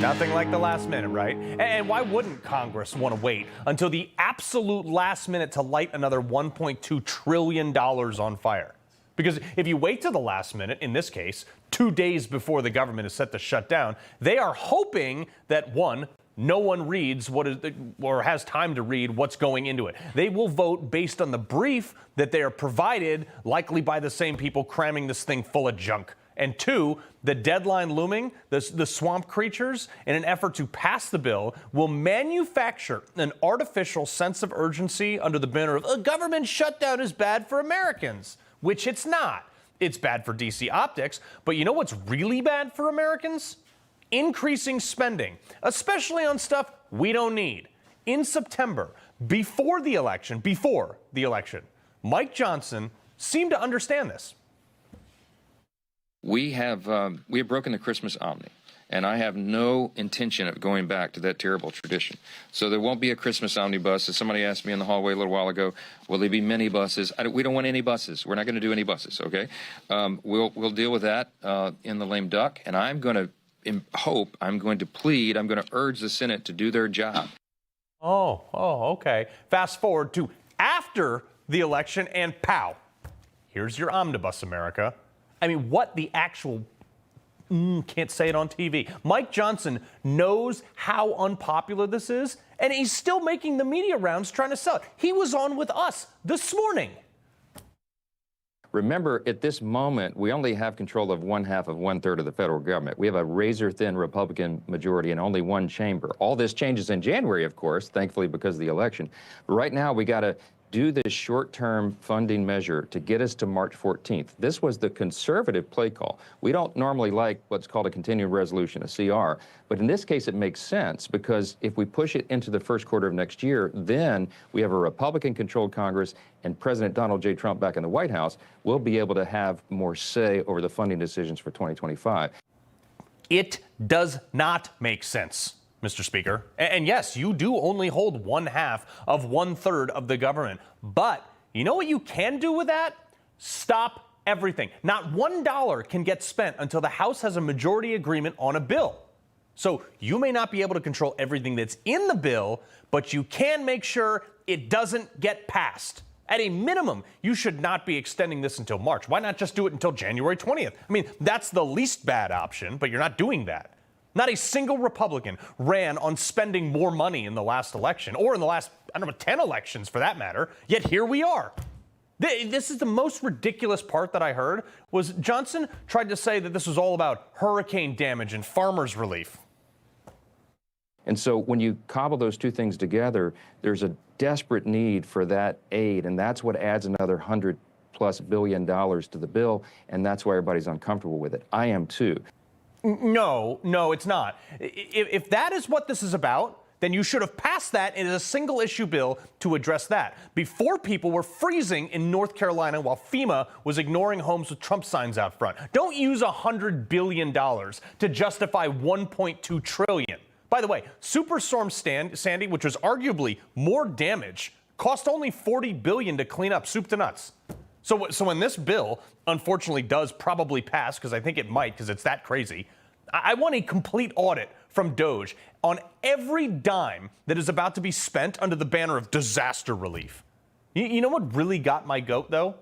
Nothing like the last minute, right? And why wouldn't Congress want to wait until the absolute last minute to light another $1.2 trillion on fire? Because if you wait to the last minute, in this case, 2 days before the government is set to shut down, they are hoping that, one, no one reads or has time to read what's going into it. They will vote based on the brief that they are provided, likely by the same people cramming this thing full of junk. And two, the deadline looming, the swamp creatures, in an effort to pass the bill, will manufacture an artificial sense of urgency under the banner of a government shutdown is bad for Americans, which it's not. It's bad for DC optics. But you know what's really bad for Americans? Increasing spending, especially on stuff we don't need. In September, before the election, Mike Johnson seemed to understand this. We have broken the Christmas omni, and I have no intention of going back to that terrible tradition. So there won't be a Christmas omnibus. As somebody asked me in the hallway a little while ago, will there be many buses? We don't want any buses. We're not going to do any buses, okay? We'll deal with that in the lame duck, and I'm going to plead, I'm going to urge the Senate to do their job. Oh, okay. Fast forward to after the election, and pow, here's your omnibus, America. I mean, what the actual, can't say it on TV. Mike Johnson knows how unpopular this is, and he's still making the media rounds trying to sell it. He was on with us this morning. Remember, at this moment, we only have control of 1/3 of the federal government. We have a razor-thin Republican majority in only one chamber. All this changes in January, of course, thankfully because of the election. But right now, we got to do this short-term funding measure to get us to March 14th. This was the conservative play call. We don't normally like what's called a continuing resolution, a CR, but in this case it makes sense because if we push it into the first quarter of next year, then we have a Republican-controlled Congress and President Donald J. Trump back in the White House will be able to have more say over the funding decisions for 2025. It does not make sense, Mr. Speaker. And yes, you do only hold 1/2 of 1/3 of the government. But you know what you can do with that? Stop everything. Not $1 can get spent until the House has a majority agreement on a bill. So you may not be able to control everything that's in the bill, but you can make sure it doesn't get passed. At a minimum, you should not be extending this until March. Why not just do it until January 20th? I mean, that's the least bad option, but you're not doing that. Not a single Republican ran on spending more money in the last election, or in the last, 10 elections for that matter, yet here we are. This is the most ridiculous part that I heard, was Johnson tried to say that this was all about hurricane damage and farmers' relief. And so when you cobble those two things together, there's a desperate need for that aid, and that's what adds another $100+ billion to the bill, and that's why everybody's uncomfortable with it. I am too. No, it's not. If that is what this is about, then you should have passed that in a single issue bill to address that. Before people were freezing in North Carolina while FEMA was ignoring homes with Trump signs out front. Don't use $100 billion to justify $1.2 trillion. By the way, Superstorm Sandy, which was arguably more damage, cost only $40 billion to clean up, soup to nuts. So when this bill, unfortunately, does probably pass, because I think it might, because it's that crazy, I want a complete audit from DOJ on every dime that is about to be spent under the banner of disaster relief. You know what really got my goat, though?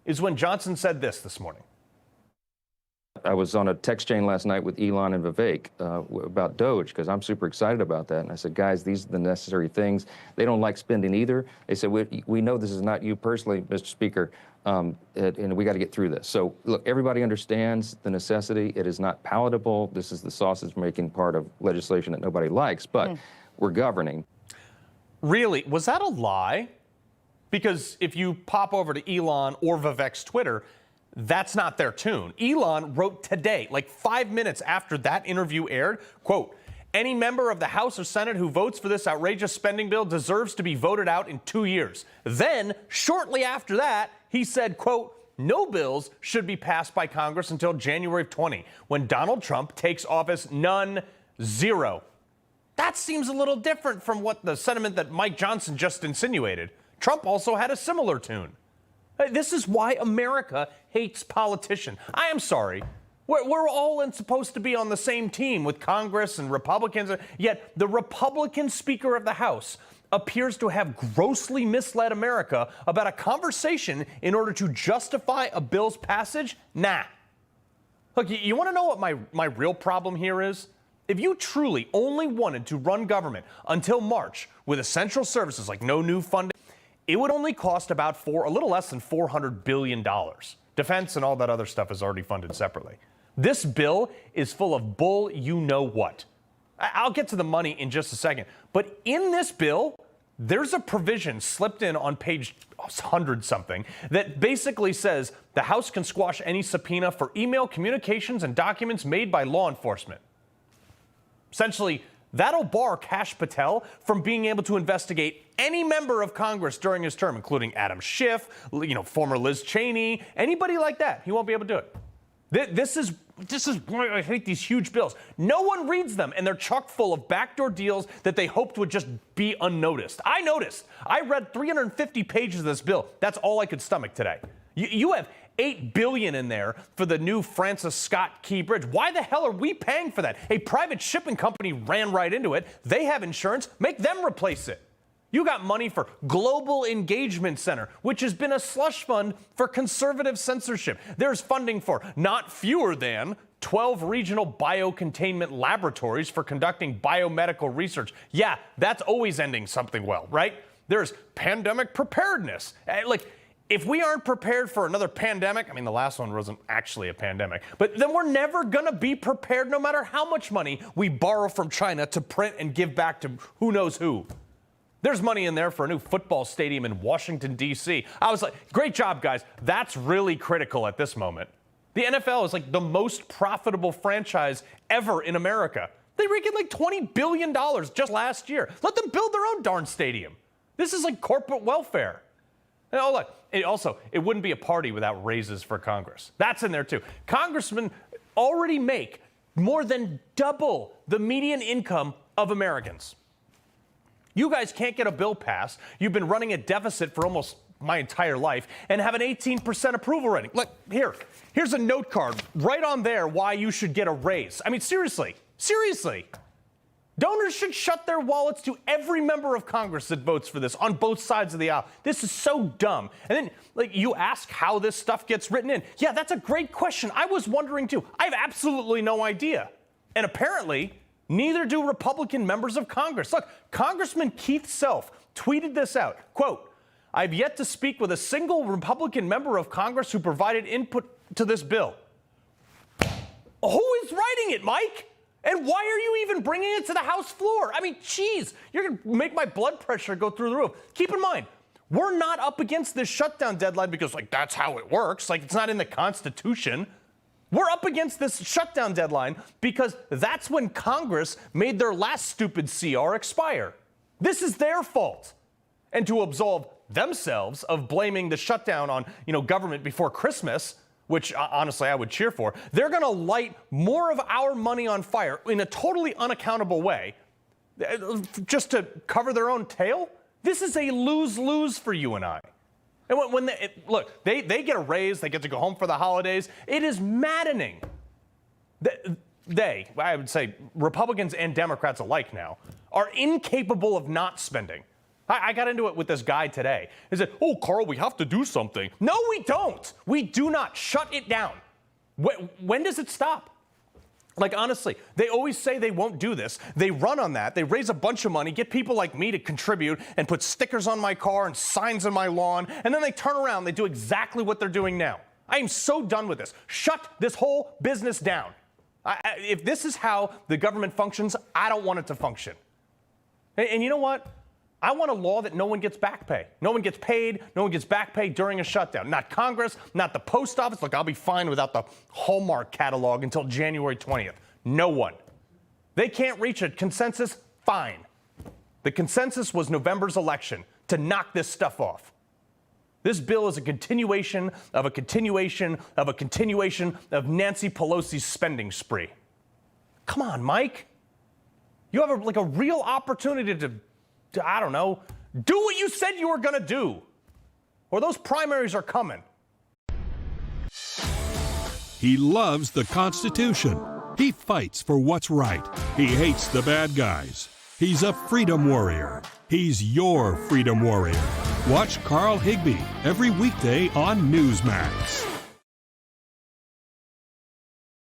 Is when Johnson said this morning. I was on a text chain last night with Elon and Vivek about DOJ, because I'm super excited about that. And I said, guys, these are the necessary things. They don't like spending either. They said, we know this is not you personally, Mr. Speaker, and we got to get through this. So, look, everybody understands the necessity. It is not palatable. This is the sausage-making part of legislation that nobody likes, but we're governing. Really? Was that a lie? Because if you pop over to Elon or Vivek's Twitter, that's not their tune. Elon wrote today, like 5 minutes after that interview aired, quote, "Any member of the House or Senate who votes for this outrageous spending bill deserves to be voted out in 2 years." Then, shortly after that, he said, quote, "No bills should be passed by Congress until January of 20, when Donald Trump takes office. None, zero." That seems a little different from what the sentiment that Mike Johnson just insinuated. Trump also had a similar tune. This is why America hates politicians. I am sorry, We're all supposed to be on the same team with Congress and Republicans, yet the Republican Speaker of the House appears to have grossly misled America about a conversation in order to justify a bill's passage? Nah. Look, you want to know what my real problem here is? If you truly only wanted to run government until March with essential services like no new funding, it would only cost about a little less than $400 billion. Defense and all that other stuff is already funded separately. This bill is full of bull you know what. I'll get to the money in just a second. But in this bill, there's a provision slipped in on page 100-something that basically says the House can squash any subpoena for email communications and documents made by law enforcement. Essentially, that'll bar Kash Patel from being able to investigate any member of Congress during his term, including Adam Schiff, former Liz Cheney, anybody like that. He won't be able to do it. This is why I hate these huge bills. No one reads them, and they're chock full of backdoor deals that they hoped would just be unnoticed. I noticed. I read 350 pages of this bill. That's all I could stomach today. You have $8 billion in there for the new Francis Scott Key Bridge. Why the hell are we paying for that? A private shipping company ran right into it. They have insurance. Make them replace it. You got money for Global Engagement Center, which has been a slush fund for conservative censorship. There's funding for not fewer than 12 regional biocontainment laboratories for conducting biomedical research. Yeah, that's always ending something well, right? There's pandemic preparedness. If we aren't prepared for another pandemic, I mean, the last one wasn't actually a pandemic, but then we're never going to be prepared no matter how much money we borrow from China to print and give back to who knows who. There's money in there for a new football stadium in Washington, D.C. I was like, great job, guys. That's really critical at this moment. The NFL is like the most profitable franchise ever in America. They raked in like $20 billion just last year. Let them build their own darn stadium. This is like corporate welfare. And oh, look, it wouldn't be a party without raises for Congress. That's in there, too. Congressmen already make more than double the median income of Americans. You guys can't get a bill passed. You've been running a deficit for almost my entire life and have an 18% approval rating. Look, here's a note card right on there why you should get a raise. I mean, seriously. Donors should shut their wallets to every member of Congress that votes for this on both sides of the aisle. This is so dumb. And then, you ask how this stuff gets written in. Yeah, that's a great question. I was wondering, too. I have absolutely no idea. And apparently, neither do Republican members of Congress. Look, Congressman Keith Self tweeted this out. Quote, "I've yet to speak with a single Republican member of Congress who provided input to this bill." Who is writing it, Mike? And why are you even bringing it to the House floor? I mean, geez, you're going to make my blood pressure go through the roof. Keep in mind, we're not up against this shutdown deadline because, that's how it works. It's not in the Constitution. We're up against this shutdown deadline because that's when Congress made their last stupid CR expire. This is their fault. And to absolve themselves of blaming the shutdown on, government before Christmas, which honestly I would cheer for, they're going to light more of our money on fire in a totally unaccountable way just to cover their own tail. This is a lose-lose for you and I. And when they get a raise, they get to go home for the holidays. It is maddening. I would say Republicans and Democrats alike now, are incapable of not spending. I got into it with this guy today. He said, "Oh, Carl, we have to do something." No, we don't. We do not. Shut it down. When does it stop? Honestly, they always say they won't do this. They run on that. They raise a bunch of money, get people like me to contribute and put stickers on my car and signs on my lawn, and then they turn around. They do exactly what they're doing now. I am so done with this. Shut this whole business down. If this is how the government functions, I don't want it to function. And you know what? I want a law that no one gets back pay. No one gets paid. No one gets back pay during a shutdown. Not Congress, not the post office. Look, I'll be fine without the Hallmark catalog until January 20th. No one. They can't reach a consensus? Fine. The consensus was November's election to knock this stuff off. This bill is a continuation of a continuation of a continuation of Nancy Pelosi's spending spree. Come on, Mike. You have a real opportunity to I don't know, do what you said you were going to do. Or those primaries are coming. He loves the Constitution. He fights for what's right. He hates the bad guys. He's a freedom warrior. He's your freedom warrior. Watch Carl Higbie every weekday on Newsmax.